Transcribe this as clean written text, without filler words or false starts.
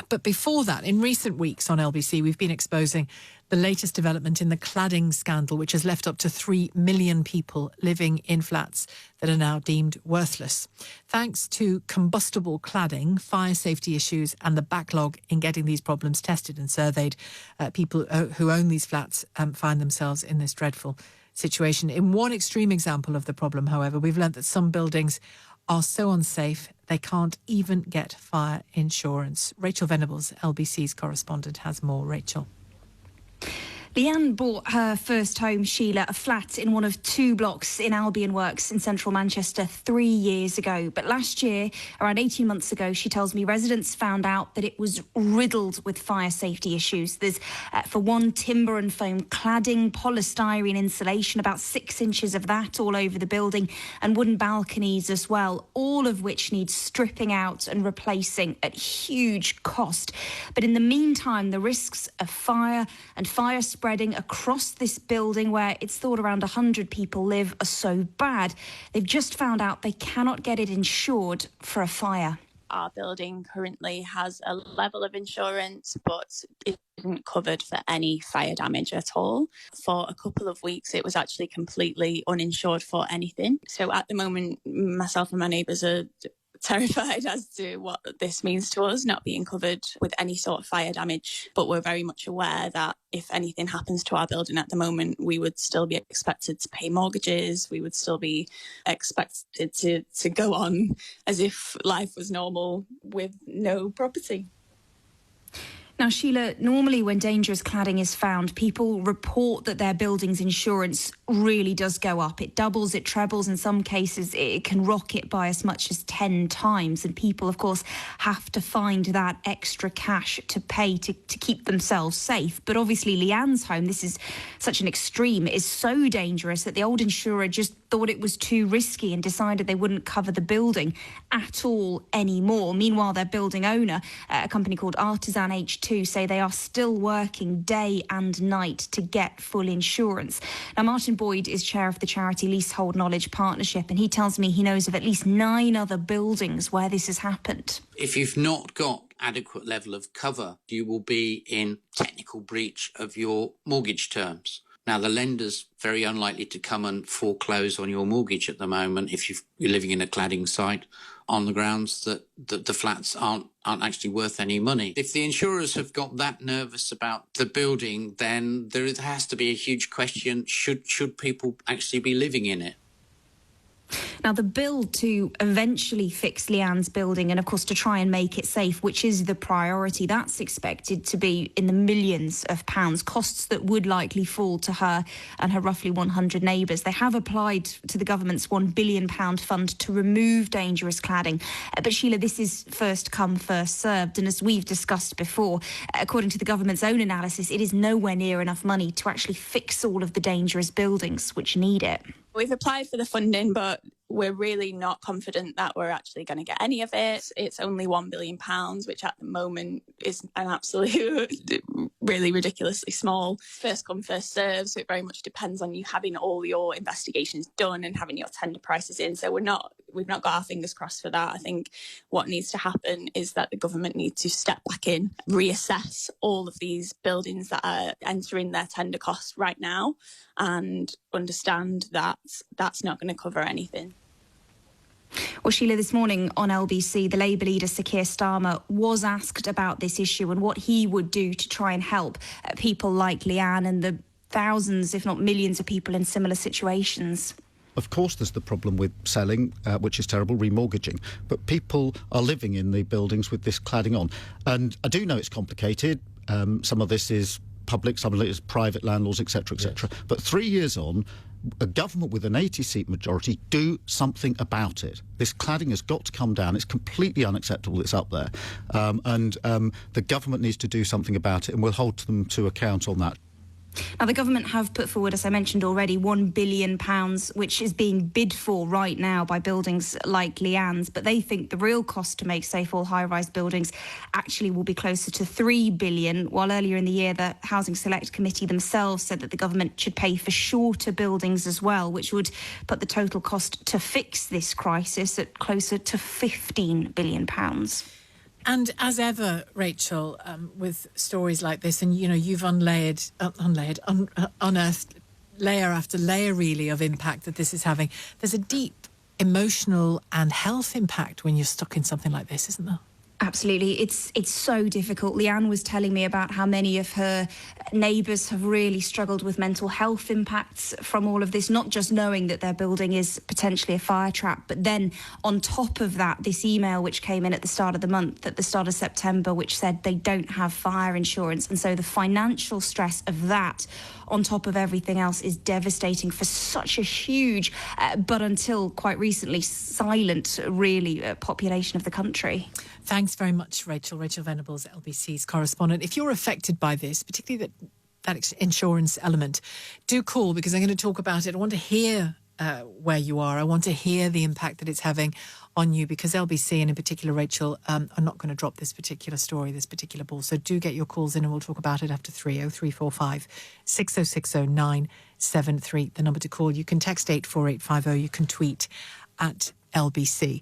But before that, in recent weeks on LBC, we've been exposing the latest development in the cladding scandal, which has left up to 3 million people living in flats that are now deemed worthless. Thanks to combustible cladding, fire safety issues and the backlog in getting these problems tested and surveyed, people who own these flats find themselves in this dreadful situation. In one extreme example of the problem, however, we've learnt that some buildings are so unsafe they can't even get fire insurance. Rachael Venables, LBC's correspondent, has more. Rachael. Leanne bought her first home, Shelagh, a flat in one of 2 blocks in Albion Works in central Manchester 3 years ago. But last year, around 18 months ago, she tells me residents found out that it was riddled with fire safety issues. There's, for one, timber and foam cladding, polystyrene insulation, about 6 inches of that all over the building, and wooden balconies as well, all of which need stripping out and replacing at huge cost. But in the meantime, the risks of fire and fire spreading across this building, where it's thought around 100 people live, are so bad. They've just found out they cannot get it insured for a fire. Our building currently has a level of insurance, but it isn't covered for any fire damage at all. For a couple of weeks, it was actually completely uninsured for anything. So at the moment, myself and my neighbours are terrified as to what this means to us, not being covered with any sort of fire damage. But we're very much aware that if anything happens to our building at the moment, we would still be expected to pay mortgages. We would still be expected to go on as if life was normal with no property. Now, Shelagh, normally when dangerous cladding is found, people report that their building's insurance really does go up. It doubles, it trebles. In some cases, it can rocket by as much as 10 times. And people, of course, have to find that extra cash to pay to keep themselves safe. But obviously, Leanne's home, this is such an extreme, is so dangerous that the old insurer just thought it was too risky and decided they wouldn't cover the building at all anymore. Meanwhile, their building owner, a company called Artisan H2, say they are still working day and night to get full insurance. Now, Martin Boyd is chair of the charity Leasehold Knowledge Partnership, and he tells me he knows of at least 9 other buildings where this has happened. If you've not got adequate level of cover, you will be in technical breach of your mortgage terms. Now, the lender's very unlikely to come and foreclose on your mortgage at the moment if you're living in a cladding site on the grounds that the flats aren't actually worth any money. If the insurers have got that nervous about the building, then there has to be a huge question, should people actually be living in it? Now, the bill to eventually fix Leanne's building and, of course, to try and make it safe, which is the priority, that's expected to be in the millions of pounds, costs that would likely fall to her and her roughly 100 neighbours. They have applied to the government's £1 billion fund to remove dangerous cladding. But, Shelagh, this is first come, first served. And as we've discussed before, according to the government's own analysis, it is nowhere near enough money to actually fix all of the dangerous buildings which need it. We've applied for the funding, but we're really not confident that we're actually going to get any of it. It's only £1 billion, which at the moment is an absolute, really ridiculously small. First come, first served, so it very much depends on you having all your investigations done and having your tender prices in. So we've not got our fingers crossed for that. I think what needs to happen is that the government needs to step back in, reassess all of these buildings that are entering their tender costs right now, and understand that that's not going to cover anything. Well, Shelagh, this morning on LBC, the Labour leader Sir Keir Starmer was asked about this issue and what he would do to try and help people like Leanne and the thousands, if not millions, of people in similar situations. Of course, there's the problem with selling, which is terrible, remortgaging. But people are living in the buildings with this cladding on. And I do know it's complicated. Some of this is public, some of it is private landlords, etc., etc. Yes. But 3 years on, a government with an 80-seat majority, do something about it. This cladding has got to come down. It's completely unacceptable it's up there. And the government needs to do something about it, and we'll hold them to account on that. Now, the government have put forward, as I mentioned already, £1 billion, which is being bid for right now by buildings like Leanne's. But they think the real cost to make safe all high-rise buildings actually will be closer to £3 billion, while earlier in the year the Housing Select Committee themselves said that the government should pay for shorter buildings as well, which would put the total cost to fix this crisis at closer to £15 billion. And as ever, Rachel, with stories like this, and you've unearthed layer after layer, really, of impact that this is having. There's a deep emotional and health impact when you're stuck in something like this, isn't there? Absolutely. It's so difficult. Leanne was telling me about how many of her neighbours have really struggled with mental health impacts from all of this, not just knowing that their building is potentially a fire trap, but then on top of that, this email which came in at the start of the month, at the start of September, which said they don't have fire insurance. And so the financial stress of that on top of everything else is devastating for such a huge, but until quite recently, silent, really, population of the country. Thanks very much, Rachael. Rachael Venables, LBC's correspondent. If you're affected by this, particularly that insurance element, do call, because I'm going to talk about it. I want to hear where you are. I want to hear the impact that it's having on you, because LBC, and in particular Rachael, are not going to drop this particular story, this particular ball. So do get your calls in and we'll talk about it after 0345 6060 973, the number to call. You can text 84850. You can tweet at LBC.